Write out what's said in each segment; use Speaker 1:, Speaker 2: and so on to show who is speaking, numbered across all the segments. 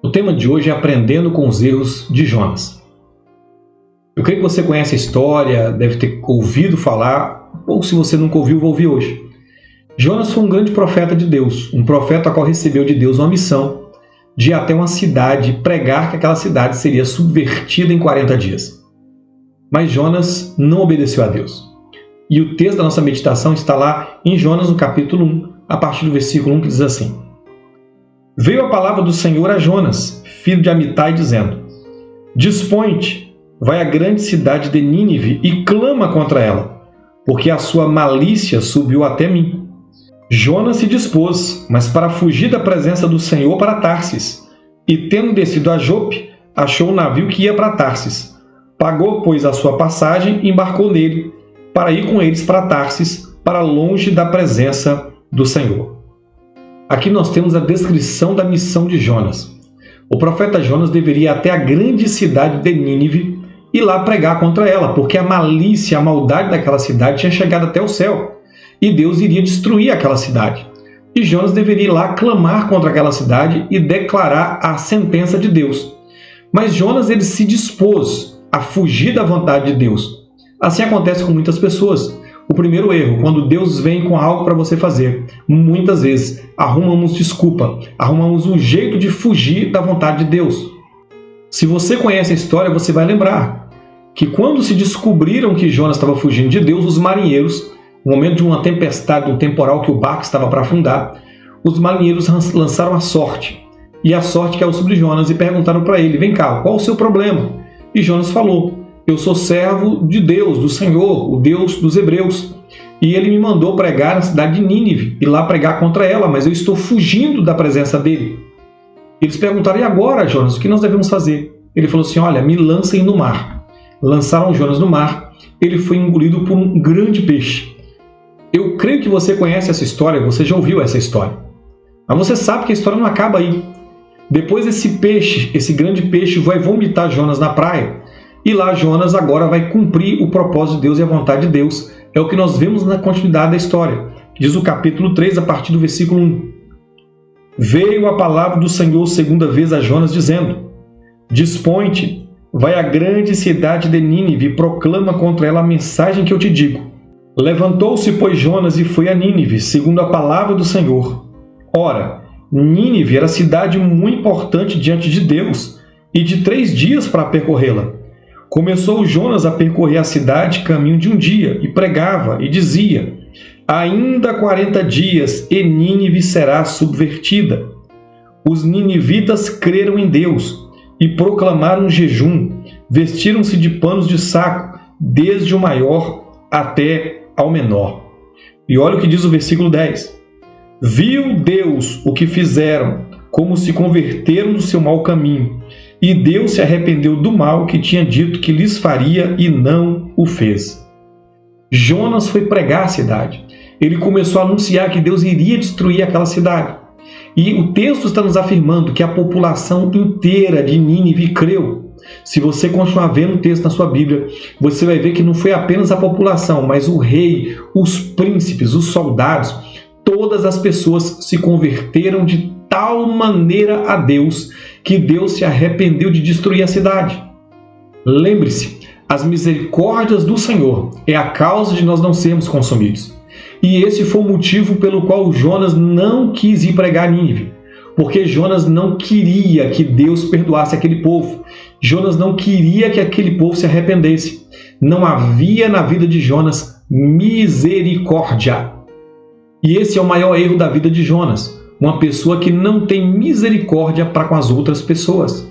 Speaker 1: O tema de hoje é aprendendo com os erros de Jonas. Eu creio que você conhece a história, deve ter ouvido falar, ou se você nunca ouviu, vai ouvir hoje. Jonas foi um grande profeta de Deus, um profeta a qual recebeu de Deus uma missão de ir até uma cidade pregar que aquela cidade seria subvertida em 40 dias. Mas Jonas não obedeceu a Deus. E o texto da nossa meditação está lá em Jonas, no capítulo 1, a partir do versículo 1, que diz assim: Veio a palavra do Senhor a Jonas, filho de Amitai, dizendo: Dispõe-te, vai à grande cidade de Nínive e clama contra ela, porque a sua malícia subiu até mim. Jonas se dispôs, mas para fugir da presença do Senhor para Tarsis, e tendo descido a Jope, achou um navio que ia para Tarsis. Pagou, pois, a sua passagem e embarcou nele, para ir com eles para Tarsis, para longe da presença do Senhor. Aqui nós temos a descrição da missão de Jonas. O profeta Jonas deveria ir até a grande cidade de Nínive e lá pregar contra ela, porque a malícia, a maldade daquela cidade tinha chegado até o céu. E Deus iria destruir aquela cidade. E Jonas deveria ir lá clamar contra aquela cidade e declarar a sentença de Deus. Mas Jonas ele se dispôs a fugir da vontade de Deus. Assim acontece com muitas pessoas. O primeiro erro, quando Deus vem com algo para você fazer, muitas vezes arrumamos desculpa, arrumamos um jeito de fugir da vontade de Deus. Se você conhece a história, você vai lembrar que quando se descobriram que Jonas estava fugindo de Deus, os marinheiros, no momento de uma tempestade, um temporal que o barco estava para afundar, os marinheiros lançaram a sorte. E a sorte caiu sobre Jonas e perguntaram para ele: vem cá, qual o seu problema? E Jonas falou: eu sou servo de Deus, do Senhor, o Deus dos Hebreus. E ele me mandou pregar na cidade de Nínive, e lá pregar contra ela, mas eu estou fugindo da presença dele. Eles perguntaram: e agora, Jonas, o que nós devemos fazer? Ele falou assim: olha, me lancem no mar. Lançaram Jonas no mar, ele foi engolido por um grande peixe. Eu creio que você conhece essa história, você já ouviu essa história. Mas você sabe que a história não acaba aí. Depois esse peixe, esse grande peixe, vai vomitar Jonas na praia. E lá Jonas agora vai cumprir o propósito de Deus e a vontade de Deus. É o que nós vemos na continuidade da história. Diz o capítulo 3, a partir do versículo 1. Veio a palavra do Senhor segunda vez a Jonas, dizendo: Dispõe-te, vai à grande cidade de Nínive e proclama contra ela a mensagem que eu te digo. Levantou-se, pois, Jonas e foi a Nínive, segundo a palavra do Senhor. Ora, Nínive era cidade muito importante diante de Deus, e de 3 dias para percorrê-la. Começou Jonas a percorrer a cidade caminho de um dia, e pregava, e dizia: ainda 40 dias, e Nínive será subvertida. Os ninivitas creram em Deus, e proclamaram um jejum, vestiram-se de panos de saco, desde o maior até ao menor. E olha o que diz o versículo 10. Viu Deus o que fizeram, como se converteram do seu mau caminho, e Deus se arrependeu do mal que tinha dito que lhes faria e não o fez. Jonas foi pregar a cidade. Ele começou a anunciar que Deus iria destruir aquela cidade. E o texto está nos afirmando que a população inteira de Nínive creu. Se você continuar vendo o texto na sua Bíblia, você vai ver que não foi apenas a população, mas o rei, os príncipes, os soldados, todas as pessoas se converteram de tal maneira a Deus, que Deus se arrependeu de destruir a cidade. Lembre-se, as misericórdias do Senhor é a causa de nós não sermos consumidos. E esse foi o motivo pelo qual Jonas não quis ir pregar a Nínive, porque Jonas não queria que Deus perdoasse aquele povo. Jonas não queria que aquele povo se arrependesse. Não havia na vida de Jonas misericórdia. E esse é o maior erro da vida de Jonas. Uma pessoa que não tem misericórdia para com as outras pessoas.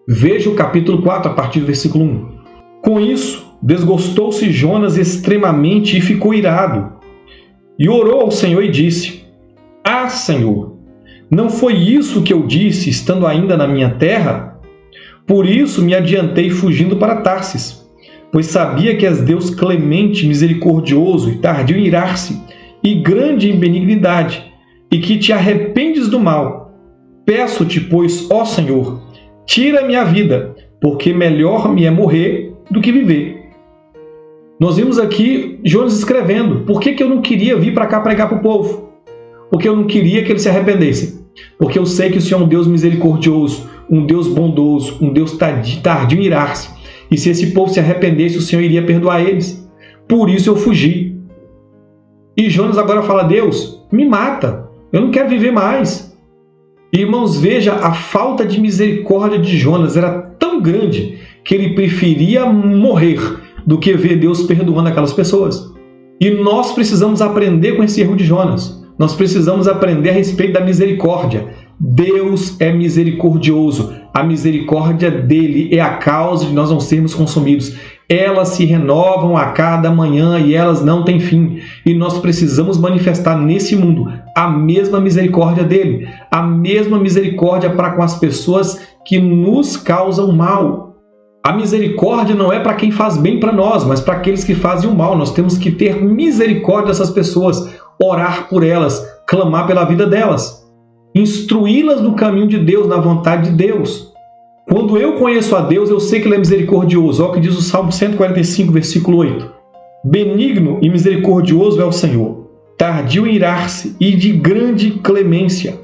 Speaker 1: Veja o capítulo 4, a partir do versículo 1. Com isso, desgostou-se Jonas extremamente e ficou irado. E orou ao Senhor e disse: Ah, Senhor, não foi isso que eu disse estando ainda na minha terra? Por isso me adiantei fugindo para Tarsis, pois sabia que és Deus clemente, misericordioso e tardio em irar-se, e grande em benignidade, e que te arrependes do mal. Peço-te, pois, ó Senhor, tira minha vida, porque melhor me é morrer do que viver. Nós vimos aqui Jonas escrevendo: por que eu não queria vir para cá pregar para o povo? Porque eu não queria que eles se arrependessem. porque eu sei que o Senhor é um Deus misericordioso, um Deus bondoso, um Deus tardio em irar-se. E se esse povo se arrependesse, o Senhor iria perdoar eles. Por isso eu fugi. E Jonas agora fala: Deus, me mata, eu não quero viver mais. Irmãos, veja, a falta de misericórdia de Jonas era tão grande que ele preferia morrer do que ver Deus perdoando aquelas pessoas. E nós precisamos aprender com esse erro de Jonas. Nós precisamos aprender a respeito da misericórdia. Deus é misericordioso. A misericórdia dele é a causa de nós não sermos consumidos. Elas se renovam a cada manhã e elas não têm fim. E nós precisamos manifestar nesse mundo a mesma misericórdia dele, a mesma misericórdia para com as pessoas que nos causam mal. A misericórdia não é para quem faz bem para nós, mas para aqueles que fazem o mal. Nós temos que ter misericórdia dessas pessoas, orar por elas, clamar pela vida delas, instruí-las no caminho de Deus, na vontade de Deus. Quando eu conheço a Deus, eu sei que Ele é misericordioso. Olha o que diz o Salmo 145, versículo 8. Benigno e misericordioso é o Senhor, tardio em irar-se e de grande clemência.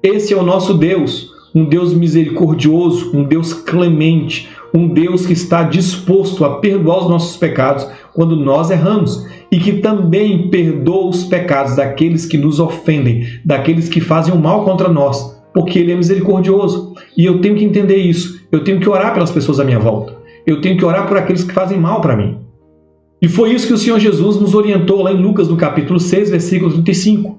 Speaker 1: Esse é o nosso Deus, um Deus misericordioso, um Deus clemente, um Deus que está disposto a perdoar os nossos pecados quando nós erramos e que também perdoa os pecados daqueles que nos ofendem, daqueles que fazem o mal contra nós, porque Ele é misericordioso. E eu tenho que entender isso. Eu tenho que orar pelas pessoas à minha volta. Eu tenho que orar por aqueles que fazem mal para mim. E foi isso que o Senhor Jesus nos orientou lá em Lucas, no capítulo 6, versículo 35.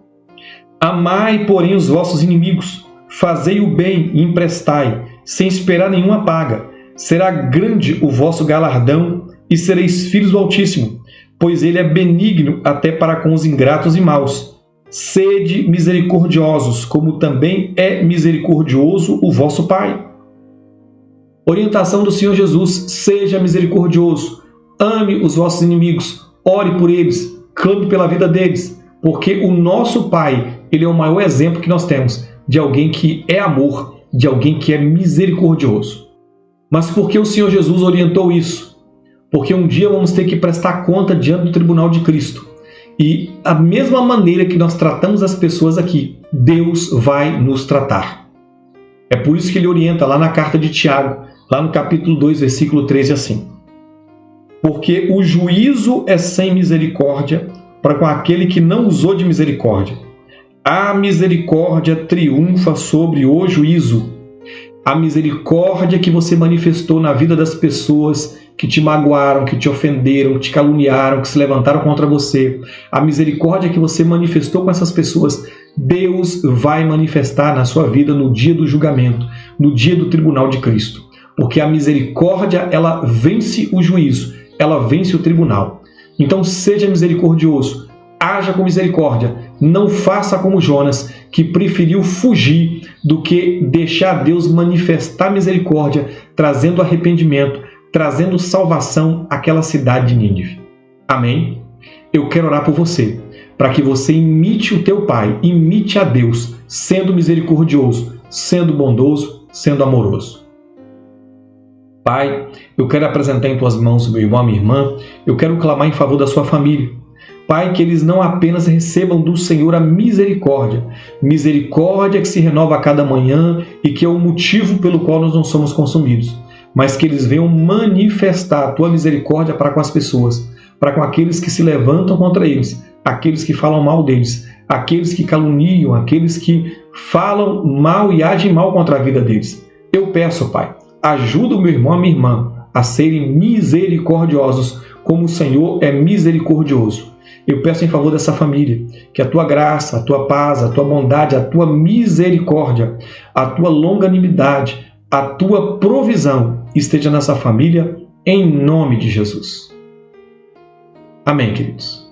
Speaker 1: Amai, porém, os vossos inimigos, fazei o bem e emprestai, sem esperar nenhuma paga. Será grande o vosso galardão e sereis filhos do Altíssimo, pois Ele é benigno até para com os ingratos e maus. Sede misericordiosos, como também é misericordioso o vosso Pai. Orientação do Senhor Jesus: seja misericordioso, ame os vossos inimigos, ore por eles, clame pela vida deles, porque o nosso Pai, Ele é o maior exemplo que nós temos de alguém que é amor, de alguém que é misericordioso. Mas por que o Senhor Jesus orientou isso? Porque um dia vamos ter que prestar conta diante do tribunal de Cristo. E a mesma maneira que nós tratamos as pessoas aqui, Deus vai nos tratar. É por isso que ele orienta lá na carta de Tiago, lá no capítulo 2, versículo 13, assim: porque o juízo é sem misericórdia para com aquele que não usou de misericórdia. A misericórdia triunfa sobre o juízo. A misericórdia que você manifestou na vida das pessoas que te magoaram, que te ofenderam, que te caluniaram, que se levantaram contra você, a misericórdia que você manifestou com essas pessoas, Deus vai manifestar na sua vida no dia do julgamento, no dia do tribunal de Cristo. Porque a misericórdia, ela vence o juízo, ela vence o tribunal. Então seja misericordioso, haja com misericórdia, não faça como Jonas, que preferiu fugir do que deixar Deus manifestar misericórdia, trazendo arrependimento, trazendo salvação àquela cidade de Nínive. Amém? Eu quero orar por você, para que você imite o teu Pai, imite a Deus, sendo misericordioso, sendo bondoso, sendo amoroso. Pai, eu quero apresentar em tuas mãos o meu irmão, a minha irmã, eu quero clamar em favor da sua família. Pai, que eles não apenas recebam do Senhor a misericórdia, misericórdia que se renova a cada manhã e que é o motivo pelo qual nós não somos consumidos, mas que eles venham manifestar a tua misericórdia para com as pessoas, para com aqueles que se levantam contra eles, aqueles que falam mal deles, aqueles que caluniam, aqueles que falam mal e agem mal contra a vida deles. Eu peço, Pai, ajuda o meu irmão e a minha irmã a serem misericordiosos, como o Senhor é misericordioso. Eu peço em favor dessa família, que a tua graça, a tua paz, a tua bondade, a tua misericórdia, a tua longanimidade, a tua provisão esteja nessa família, em nome de Jesus. Amém, queridos.